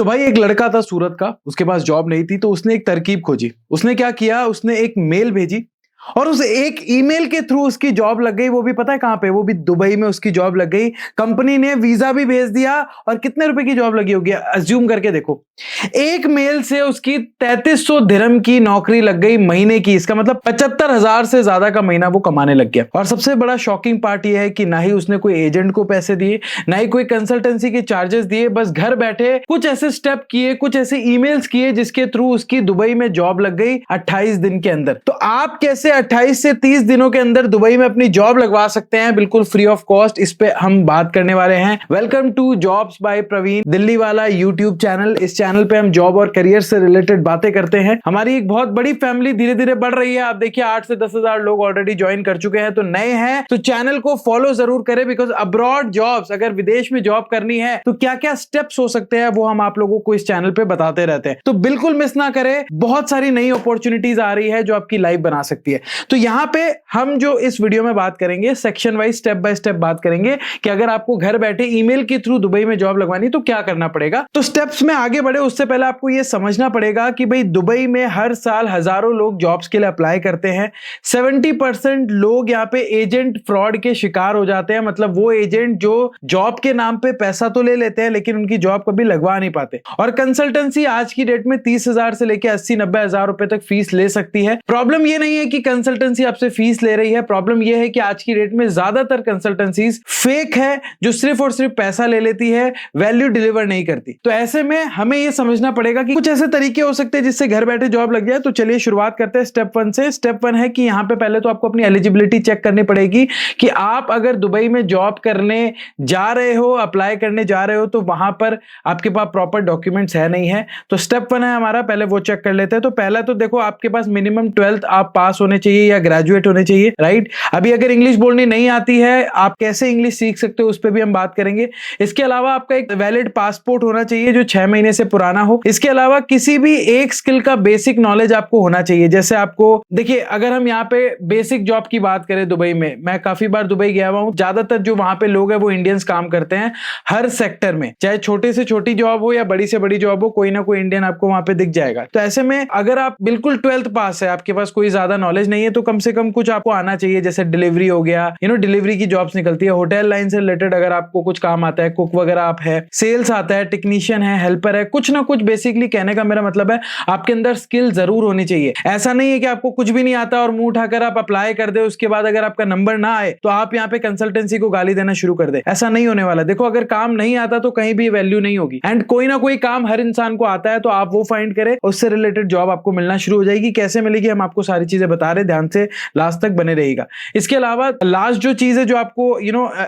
तो भाई एक लड़का था सूरत का, उसके पास जॉब नहीं थी तो उसने एक तरकीब खोजी। उसने क्या किया, उसने एक मेल भेजी और उस एक ईमेल के थ्रू उसकी जॉब लग गई। वो भी पता है कहां पे, वो भी दुबई में उसकी जॉब लग गई। कंपनी ने वीजा भी भेज दिया और कितने रुपए की जॉब लगी होगी अज्यूम करके देखो। एक मेल से उसकी 3300 दिरहम की नौकरी लग गई महीने की। इसका मतलब 75,000 से ज्यादा का महीना वो कमाने लग गया। और सबसे बड़ा शॉकिंग पार्ट यह है कि ना ही उसने कोई एजेंट को पैसे दिए, ना ही कोई कंसल्टेंसी के चार्जेस दिए। बस घर बैठे कुछ ऐसे स्टेप किए, कुछ ऐसे ईमेल्स किए जिसके थ्रू उसकी दुबई में जॉब लग गई 28 दिन के अंदर। तो आप कैसे 28 से 30 दिनों के अंदर दुबई में अपनी जॉब लगवा सकते हैं बिल्कुल फ्री ऑफ कॉस्ट, इस पे हम बात करने वाले हैं। Welcome to jobs by Praveen, Delhi वाला यूट्यूब चैनल। इस चैनल पे हम जॉब और करियर से रिलेटेड बातें करते हैं। हमारी एक बहुत बड़ी फैमिली धीरे धीरे बढ़ रही है। आप देखिए 8 से 10,000 लोग ऑलरेडी ज्वाइन कर चुके हैं। तो नए हैं तो चैनल को फॉलो जरूर करें, बिकॉज अब्रॉड जॉब्स, अगर विदेश में जॉब करनी है तो क्या क्या स्टेप्स हो सकते हैं वो हम आप लोगों को इस चैनल पे बताते रहते हैं। तो बिल्कुल मिस ना करें, बहुत सारी नई अपॉर्चुनिटीज आ रही है जो आपकी लाइफ बना सकती है। तो यहां पे हम जो इस वीडियो में बात करेंगे, section wise step by step बात करेंगे कि अगर आपको घर बैठे ईमेल के थ्रू दुबई में जॉब लगवानी तो क्या करना पड़ेगा। तो स्टेप्स में आगे बढ़े उससे पहले आपको यह समझना पड़ेगा कि भाई दुबई में हर साल हजारों लोग जॉब्स के लिए अप्लाई करते हैं। 70% लोग यहां पे एजेंट फ्रॉड के शिकार हो जाते हैं। मतलब वो एजेंट जो जॉब के नाम पे पैसा तो ले लेते हैं लेकिन उनकी जॉब कभी लगवा नहीं पाते। और कंसल्टेंसी आज की डेट में 30,000 से लेकर 80-90,000 रुपए तक फीस ले सकती है। प्रॉब्लम ये नहीं है कि कंसल्टेंसी आपसे फीस ले रही है, प्रॉब्लम यह है कि आज की डेट में ज्यादातर कंसल्टेंसीज फेक है, जो सिर्फ और सिर्फ पैसा ले लेती है, वैल्यू डिलीवर नहीं करती। तो ऐसे में हमें यह समझना पड़ेगा कि कुछ ऐसे तरीके हो सकते हैं जिससे घर बैठे जॉब लग जाए। तो चलिए शुरुआत करते हैं स्टेप 1 से। स्टेप 1 है कि यहां पे पहले तो आपको अपनी एलिजिबिलिटी चेक करनी पड़ेगी कि आप अगर दुबई में जॉब करने जा रहे हो, अप्लाई करने जा रहे हो, तो वहां पर आपके पास प्रॉपर डॉक्यूमेंट्स है नहीं है। तो स्टेप 1 है हमारा, पहले वो चेक कर लेते हैं। तो पहला तो देखो आपके पास मिनिमम 12th आप पास होने चाहिए या ग्रेजुएट होने चाहिए, राइट। अभी अगर इंग्लिश बोलनी नहीं आती है, आप कैसे इंग्लिश सीख सकते हो उस पर भी हम बात करेंगे। इसके अलावा आपका एक वैलिड पासपोर्ट होना चाहिए जो 6 महीने से पुराना हो। इसके अलावा किसी भी एक स्किल का बेसिक नॉलेज आपको होना चाहिए। जैसे आपको देखिए, अगर हम यहाँ पे बेसिक जॉब की बात करें दुबई में, मैं काफी बार दुबई गया हुआ हूं, ज्यादातर जो वहां पे लोग हैं वो इंडियंस काम करते हैं हर सेक्टर में, चाहे छोटे से छोटी जॉब हो या बड़ी से बड़ी जॉब हो, कोई ना कोई इंडियन आपको वहां पे दिख जाएगा। तो ऐसे में अगर आप बिल्कुल 12th पास है, आपके पास कोई ज्यादा नॉलेज नहीं है, तो कम से कम कुछ आपको आना चाहिए। जैसे डिलीवरी हो गया, डिलीवरी की जॉब्स निकलती है, होटल लाइन से रिलेटेड अगर आपको कुछ काम आता है, कुक वगैरह आप है, सेल्स आता है, टेक्नीशियन है, हेल्पर है, कुछ ना कुछ बेसिकली कहने का मेरा मतलब है आपके अंदर स्किल जरूर होनी चाहिए। ऐसा नहीं है कि आपको कुछ भी नहीं आता और मुंह उठाकर आप अप्लाई कर दे, उसके बाद अगर आपका नंबर ना आए तो आप यहाँ पे कंसल्टेंसी को गाली देना शुरू कर दे। ऐसा नहीं होने वाला। देखो, अगर काम नहीं आता तो कहीं भी वैल्यू नहीं होगी। एंड कोई ना कोई काम हर इंसान को आता है, तो आप वो फाइंड करें, उससे रिलेटेड जॉब आपको मिलना शुरू हो जाएगी। कैसे मिलेगी हम आपको सारी चीजें बता रहे, ध्यान से लास्ट तक बने रहेगा। इसके अलावा लास्ट जो चीज है जो आपको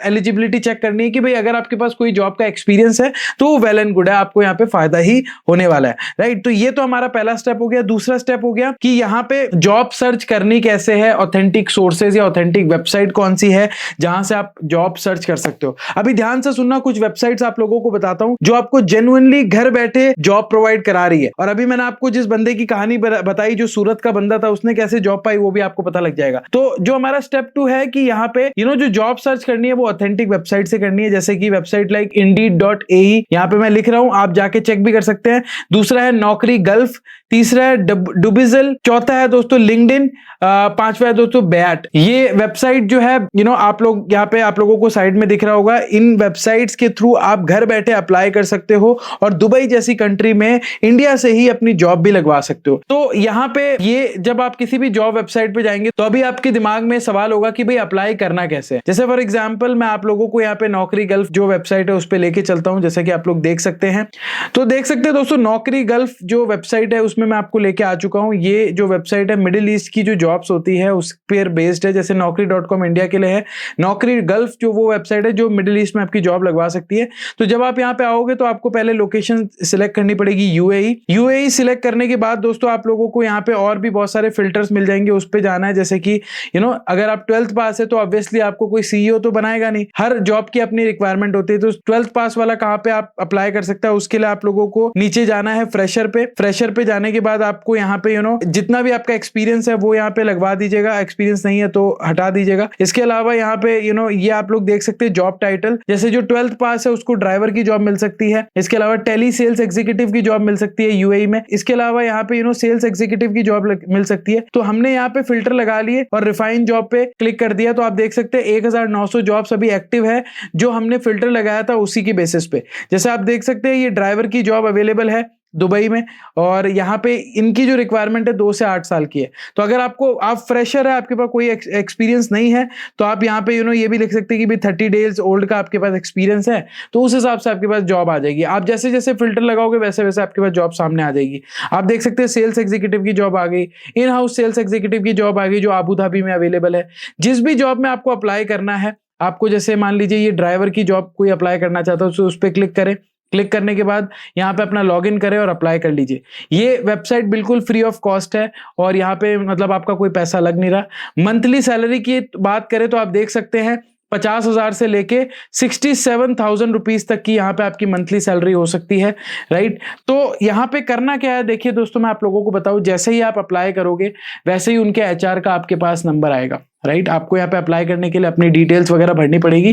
एलिजिबिलिटी चेक करनी है कि भाई अगर आपके पास कोई जॉब का एक्सपीरियंस है तो वेल एंड गुड है, आपको यहाँ पे फायदा ही होने वाला है, राइट। तो ये तो हमारा पहला स्टेप हो गया। दूसरा स्टेप हो गया कि यहाँ पे जॉब सर्च करनी कैसे है, ऑथेंटिक सोर्सेज या ऑथेंटिक वेबसाइट कौन सी है जहां से आप जॉब सर्च कर सकते हो। अभी ध्यान से सुनना, कुछ वेबसाइट्स आप लोगों को बताता हूं जो आपको जेन्युइनली घर बैठे जॉब प्रोवाइड करा रही है। और अभी मैंने आपको जिस बंदे की कहानी बताई, जो सूरत का बंदा था, उसने कैसे जॉब पाई वो भी आपको पता लग जाएगा। तो जो हमारा स्टेप 2 है कि यहाँ पे जो जॉब सर्च करनी है वो ऑथेंटिक वेबसाइट से करनी है, जैसे कि वेबसाइट लाइक Indeed.ae, यहाँ पे मैं लिख रहा हूं, आप जाके चेक भी कर सकते हैं। दूसरा है नौकरी गल्फ, तीसरा है डुबिजल, चौथा है दोस्तों लिंक्डइन, पांचवा है दोस्तों बैट। ये वेबसाइट जो है आप लोग यहाँ पे आप लोगों को साइड में दिख रहा होगा, इन वेबसाइट्स के थ्रू आप घर बैठे अप्लाई कर सकते हो और दुबई जैसी कंट्री में इंडिया से ही अपनी जॉब भी लगवा सकते हो। तो यहाँ पे ये जब आप किसी भी जॉब वेबसाइट पे जाएंगे तो अभी आपके दिमाग में सवाल होगा कि भाई अप्लाई करना कैसे है। जैसे फॉर एग्जांपल मैं आप लोगों को यहाँ पे नौकरी गल्फ जो वेबसाइट है उस पे लेके चलता हूँ, जैसे कि आप लोग देख सकते हैं। तो देख सकते हैं दोस्तों, नौकरी गल्फ जो वेबसाइट है उसमें मैं आपको लेके आ चुका हूँ। ये जो वेबसाइट है मिडिल ईस्ट की जो जॉब्स होती है उस पर बेस्ड है। जैसे Naukri.com इंडिया के लिए है, नौकरी गल्फ जो वो वेबसाइट है जो मिडिल ईस्ट में आपकी जॉब लगवा सकती है। तो जब आप यहाँ पे आओगे तो आपको पहले लोकेशन सिलेक्ट करनी पड़ेगी, यूएई। यूएई सिलेक्ट करने के बाद दोस्तों आप लोगों को यहाँ पे और भी बहुत सारे फिल्टर्स मिल जाएंगे, उस पे जाना है। जैसे कि अगर आप 12th पास है तो ऑब्वियसली आपको कोई सीईओ तो बनाएगा नहीं, हर जॉब की अपनी रिक्वायरमेंट होती है। तो 12th पास वाला कहाँ पे आप अप्लाई कर सकते हैं, उसके लिए आप लोगों को नीचे जाना है फ्रेशर पे। फ्रेशर पे जाने के बाद आपको यहाँ पे जितना भी आपका एक्सपीरियंस है वो यहाँ पे लगवा दीजिएगा, एक्सपीरियंस नहीं है तो हटा दीजिएगा। इसके अलावा यहाँ पे ये आप लोग देख सकते हैं जॉब टाइटल, जैसे जो 12th पास है उसको ड्राइवर की जॉब मिल सकती है। इसके अलावा टेली सेल्स एग्जीक्यूटिव की जॉब मिल सकती है यूएई में। इसके अलावा यहाँ पे सेल्स एग्जीक्यूटिव की जॉब मिल सकती है। तो हमने यहाँ पे फिल्टर लगा लिए और रिफाइन जॉब पे क्लिक कर दिया, तो आप देख सकते हैं 1900 जॉब्स अभी एक्टिव है जो हमने फिल्टर लगाया था उसी की बेसिस पे। जैसे आप देख सकते हैं ये ड्राइवर की जॉब अवेलेबल है दुबई में, और यहाँ पे इनकी जो रिक्वायरमेंट है 2 से 8 साल की है। तो अगर आप फ्रेशर है, आपके पास कोई एक्सपीरियंस नहीं है, तो आप यहाँ पे ये भी लिख सकते हैं कि भाई 30 डेज ओल्ड का आपके पास एक्सपीरियंस है, तो उस हिसाब से आपके पास जॉब आ जाएगी। आप जैसे जैसे फिल्टर लगाओगे वैसे वैसे आपके पास जॉब सामने आ जाएगी। आप देख सकते हैं सेल्स एग्जीक्यूटिव की जॉब आ गई, इन हाउस सेल्स एग्जीक्यूटिव की जॉब आ गई जो अबू धाबी में अवेलेबल है। जिस भी जॉब में आपको अप्लाई करना है, आपको जैसे मान लीजिए ये ड्राइवर की जॉब कोई अप्लाई करना चाहता है तो उस पर क्लिक करें। क्लिक करने के बाद यहाँ पे अपना लॉगिन करें और अप्लाई कर लीजिए। ये वेबसाइट बिल्कुल फ्री ऑफ कॉस्ट है और यहाँ पे मतलब आपका कोई पैसा लग नहीं रहा। मंथली सैलरी की बात करें तो आप देख सकते हैं 50,000 से लेके 67,000 रुपीज तक की यहाँ पे आपकी मंथली सैलरी हो सकती है, राइट। तो यहाँ पे करना क्या है, देखिए दोस्तों मैं आप लोगों को बताऊं, जैसे ही आप अप्लाई करोगे वैसे ही उनके एचआर का आपके पास नंबर आएगा, राइट। आपको यहाँ पे अप्लाई करने के लिए अपनी डिटेल्स वगैरह भरनी पड़ेगी,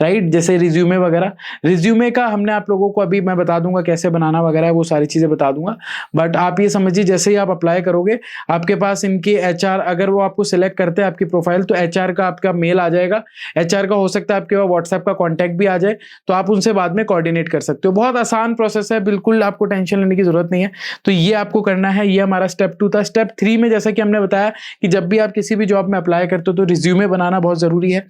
राइट, जैसे रिज्यूमे वगैरह। रिज्यूमे का हमने आप लोगों को अभी मैं बता दूंगा कैसे बनाना वगैरह है, वो सारी चीजें बता दूंगा। बट आप ये समझिए जैसे ही आप अप्लाई करोगे आपके पास इनके एचआर, अगर वो आपको सिलेक्ट करते हैं आपकी प्रोफाइल, तो एचआर का आपका मेल आ जाएगा। एचआर का हो सकता है आपके पास व्हाट्सएप का कॉन्टैक्ट भी आ जाए, तो आप उनसे बाद में कोऑर्डिनेट कर सकते हो। बहुत आसान प्रोसेस है, बिल्कुल आपको टेंशन लेने की जरूरत नहीं है। तो ये आपको करना है, ये हमारा स्टेप 2 था। स्टेप 3 में जैसा कि हमने बताया कि जब भी आप किसी भी जॉब में अप्लाई करते हो तो रिज्यूमे बनाना बहुत जरूरी है।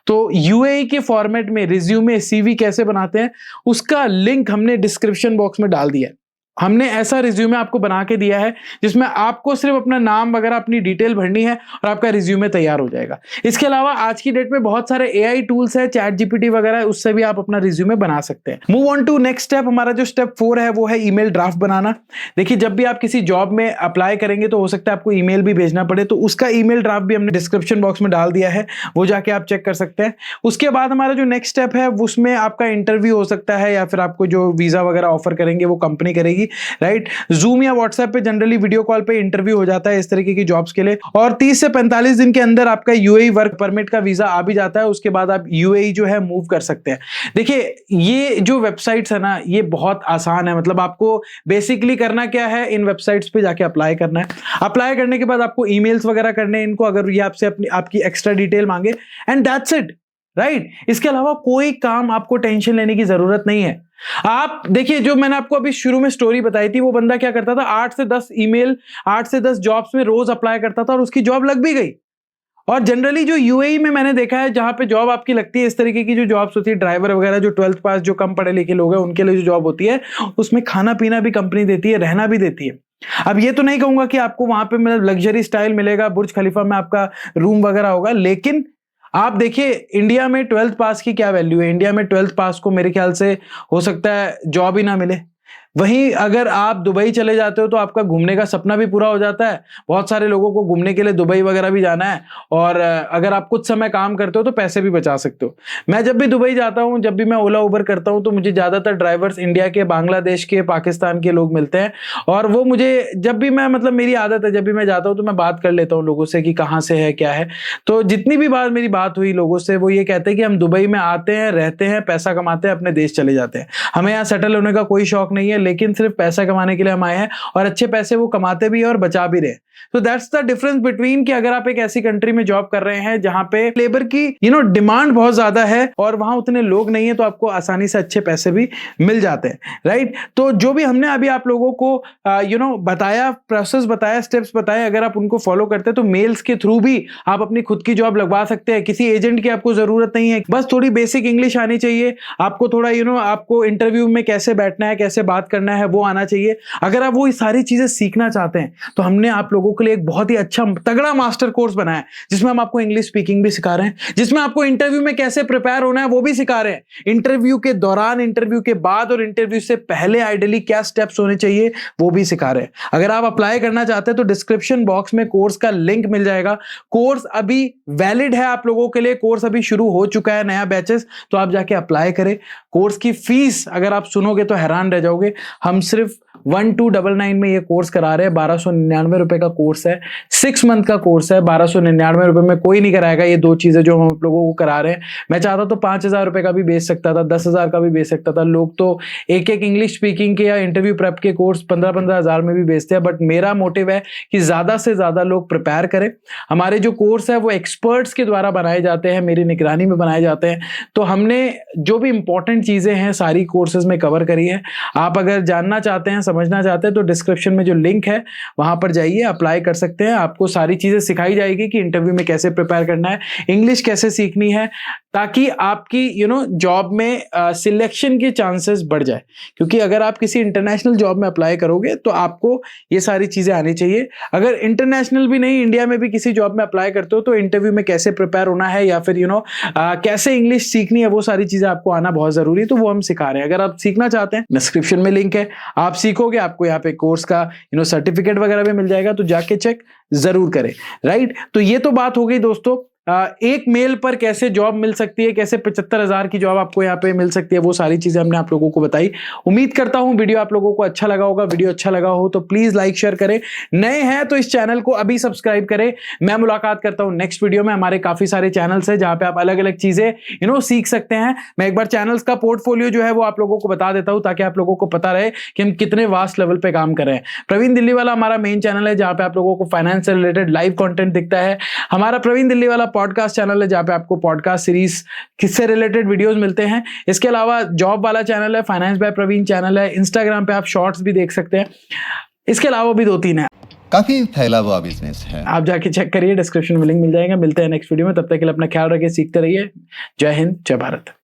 तो यूएई के फॉर्मेट में रिज्यूमे सीवी कैसे बनाते हैं उसका लिंक हमने डिस्क्रिप्शन बॉक्स में डाल दिया है। हमने ऐसा रिज्यूमे आपको बना के दिया है जिसमें आपको सिर्फ अपना नाम वगैरह अपनी डिटेल भरनी है और आपका रिज्यूमे तैयार हो जाएगा। इसके अलावा आज की डेट में बहुत सारे एआई टूल्स है, चैट जीपीटी वगैरह, उससे भी आप अपना रिज्यूमे बना सकते हैं। Move on to next step. हमारा जो स्टेप 4 है वो है ईमेल ड्राफ्ट बनाना। देखिए जब भी आप किसी जॉब में अप्लाई करेंगे तो हो सकता है आपको ईमेल भी भेजना पड़े, तो उसका ईमेल ड्राफ्ट भी हमने डिस्क्रिप्शन बॉक्स में डाल दिया है, वो जाके आप चेक कर सकते हैं। उसके बाद हमारा जो नेक्स्ट स्टेप है उसमें आपका इंटरव्यू हो सकता है या फिर आपको जो वीजा वगैरह ऑफर करेंगे वो कंपनी करेगी, राइट। जूम या व्हाट्सएप पे जनरली वीडियो कॉल पे इंटरव्यू हो जाता है इस तरीके की जॉब्स के लिए, और 30 से 45 दिन के अंदर आपका यूएई वर्क परमिट का वीजा आ भी जाता है। उसके बाद आप यूएई जो है मूव कर सकते हैं। देखिए ये जो वेबसाइट्स है ना ये बहुत आसान है, मतलब आपको बेसिकली करना क्या है, इन वेबसाइट्स पे जाके अप्लाई करना है। अप्लाई करने के बाद आपको ईमेल्स वगैरह करने हैं इनको, अगर ये आपसे आपकी एक्स्ट्रा डिटेल मांगे, एंड दैट्स इट, राइट। इसके अलावा कोई काम आपको टेंशन लेने की जरूरत नहीं है। आप देखिए जो मैंने आपको अभी शुरू में स्टोरी बताई थी, वो बंदा क्या करता था, 8 से 10 ईमेल 8 से 10 जॉब्स में रोज अप्लाई करता था और उसकी जॉब लग भी गई। और जनरली जो यूएई में मैंने देखा है जहां पे जॉब आपकी लगती है, इस तरीके की जो जॉब्स होती है, ड्राइवर वगैरह, जो 12th पास जो कम पढ़े लिखे लोग हैं उनके लिए जो जॉब होती है, उसमें खाना पीना भी कंपनी देती है, रहना भी देती है। अब ये तो नहीं कहूंगा कि आपको वहां पे मतलब लग्जरी स्टाइल मिलेगा, बुर्ज खलीफा में आपका रूम वगैरह होगा, लेकिन आप देखिए इंडिया में 12th पास की क्या वैल्यू है। इंडिया में 12th पास को मेरे ख्याल से हो सकता है जॉब ही ना मिले। वहीं अगर आप दुबई चले जाते हो तो आपका घूमने का सपना भी पूरा हो जाता है। बहुत सारे लोगों को घूमने के लिए दुबई वगैरह भी जाना है, और अगर आप कुछ समय काम करते हो तो पैसे भी बचा सकते हो। मैं जब भी दुबई जाता हूं, जब भी मैं ओला उबर करता हूं, तो मुझे ज्यादातर ड्राइवर्स इंडिया के, बांग्लादेश के, पाकिस्तान के लोग मिलते हैं, और वो मुझे जब भी मैं मतलब मेरी आदत है जब भी मैं जाता हूं तो मैं बात कर लेता हूं लोगों से कि कहाँ से है क्या है। तो जितनी भी बार मेरी बात हुई लोगों से, वो ये कहते हैं कि हम दुबई में आते हैं, रहते हैं, पैसा कमाते हैं, अपने देश चले जाते हैं। हमें यहाँ सेटल होने का कोई शौक नहीं है, लेकिन सिर्फ पैसा कमाने के लिए हम आए हैं, और अच्छे पैसे वो कमाते भी है और बचा भी रहे। तो दैट्स द डिफरेंस बिटवीन कि अगर आप एक ऐसी कंट्री में जॉब कर रहे हैं जहां पे लेबर की डिमांड बहुत ज्यादा है और वहां उतने लोग नहीं है, तो आपको आसानी से अच्छे पैसे भी मिल जाते हैं, राइट। तो जो भी हमने अभी आप लोगों को बताया, प्रोसेस बताया, स्टेप्स बताए, अगर आप उनको फॉलो करते हैं तो मेल्स के थ्रू भी आप अपनी खुद की जॉब लगवा सकते हैं। किसी एजेंट की आपको जरूरत नहीं है, बस थोड़ी बेसिक इंग्लिश आनी चाहिए आपको, थोड़ा आपको इंटरव्यू में कैसे बैठना है, कैसे बात करना है वो आना चाहिए। अगर आप वो सारी चीजें सीखना चाहते हैं तो हमने आप लोगों के लिए एक बहुत ही अच्छा तगड़ा मास्टर कोर्स बनाया है, जिसमें हम आपको इंग्लिश स्पीकिंग भी सिखा रहे हैं, जिसमें आपको इंटरव्यू में कैसे प्रिपेयर होना है वो भी सिखा रहे हैं, इंटरव्यू के दौरान, इंटरव्यू के बाद और इंटरव्यू से पहले आइडियली क्या स्टेप्स होने चाहिए वो भी सिखा रहे हैं। अगर आप अप्लाई करना चाहते हैं तो डिस्क्रिप्शन बॉक्स में कोर्स का लिंक मिल जाएगा। कोर्स अभी वैलिड है आप लोगों के लिए, कोर्स अभी शुरू हो चुका है, नया बैचेस, तो आप जाके अप्लाई करें। कोर्स की फीस अगर आप सुनोगे तो हैरान रह जाओगे। हम सिर्फ 1299 में ये कोर्स करा रहे हैं। 1299 रुपए का कोर्स है, 6 मंथ का कोर्स है। 1299 रुपए में कोई नहीं कराएगा ये दो चीजें जो हम आप लोगों को करा रहे हैं। मैं चाहता तो 5000 रुपए का भी बेच सकता था, 10,000 का भी बेच सकता था। लोग तो एक इंग्लिश स्पीकिंग के या इंटरव्यू प्रेप के कोर्स 15-15 हजार में भी बेचते हैं, बट मेरा मोटिव है कि ज्यादा से ज्यादा लोग प्रिपेयर करें। हमारे जो कोर्स है वो एक्सपर्ट्स के द्वारा बनाए जाते हैं, मेरी निगरानी में बनाए जाते हैं। तो हमने जो भी इंपॉर्टेंट चीजें हैं सारी कोर्सेज में कवर करी है। आप अगर जानना चाहते हैं, समझना चाहते हैं तो डिस्क्रिप्शन में जो लिंक है वहां पर जाइए, अप्लाई कर सकते हैं। आपको सारी चीजें सिखाई जाएगी कि इंटरव्यू में कैसे प्रिपेयर करना है, इंग्लिश कैसे सीखनी है, ताकि आपकी जॉब में सिलेक्शन के चांसेस बढ़ जाए। क्योंकि अगर आप किसी इंटरनेशनल जॉब में अप्लाई करोगे तो आपको ये सारी चीजें आनी चाहिए। अगर इंटरनेशनल भी नहीं, इंडिया में भी किसी जॉब में अप्लाई करते हो तो इंटरव्यू में कैसे प्रिपेयर होना है या फिर कैसे इंग्लिश सीखनी है, वो सारी चीजें आपको आना बहुत जरूरी है। तो वो हम सिखा रहे हैं। अगर आप सीखना चाहते हैं, डिस्क्रिप्शन में लिंक है, आप सीखोगे, आपको यहाँ पे कोर्स का सर्टिफिकेट वगैरह भी मिल जाएगा, तो जाके चेक जरूर करें। राइट, तो ये तो बात हो गई दोस्तों एक मेल पर कैसे जॉब मिल सकती है, कैसे 75,000 की जॉब आपको यहाँ पे मिल सकती है, वो सारी चीजें हमने आप लोगों को बताई। उम्मीद करता हूं वीडियो आप लोगों को अच्छा लगा होगा। वीडियो अच्छा लगा हो तो प्लीज लाइक शेयर करें, नए हैं तो इस चैनल को अभी सब्सक्राइब करें। मैं मुलाकात करता हूं नेक्स्ट वीडियो में। हमारे काफी सारे चैनल्स हैं जहां पे आप अलग अलग चीजें सीख सकते हैं। मैं एक बार चैनल्स का पोर्टफोलियो जो है वो आप लोगों को बता देता हूं, ताकि आप लोगों को पता रहे कि हम कितने वास्ट लेवल पे काम कर रहे हैं। प्रवीण दिल्ली वाला हमारा मेन चैनल है, जहां पे आप लोगों को फाइनेंस से रिलेटेड लाइव कंटेंट दिखता है। हमारा प्रवीण दिल्ली वाला पॉडकास्ट चैनल है, जहां पे आपको पॉडकास्ट सीरीज किससे रिलेटेड वीडियोस मिलते हैं। इसके अलावा जॉब वाला चैनल है, फाइनेंस बाय प्रवीण चैनल है। इंस्टाग्राम पे आप शॉर्ट्स भी देख सकते हैं। इसके अलावा भी 2-3 है, काफी फैला हुआ बिजनेस है। आप जाके चेक करिए, डिस्क्रिप्शन में लिंक मिल जाएगा। मिलते हैं नेक्स्ट वीडियो में, तब तक के लिए अपना ख्याल रखिए, सीखते रहिए। जय हिंद, जय भारत।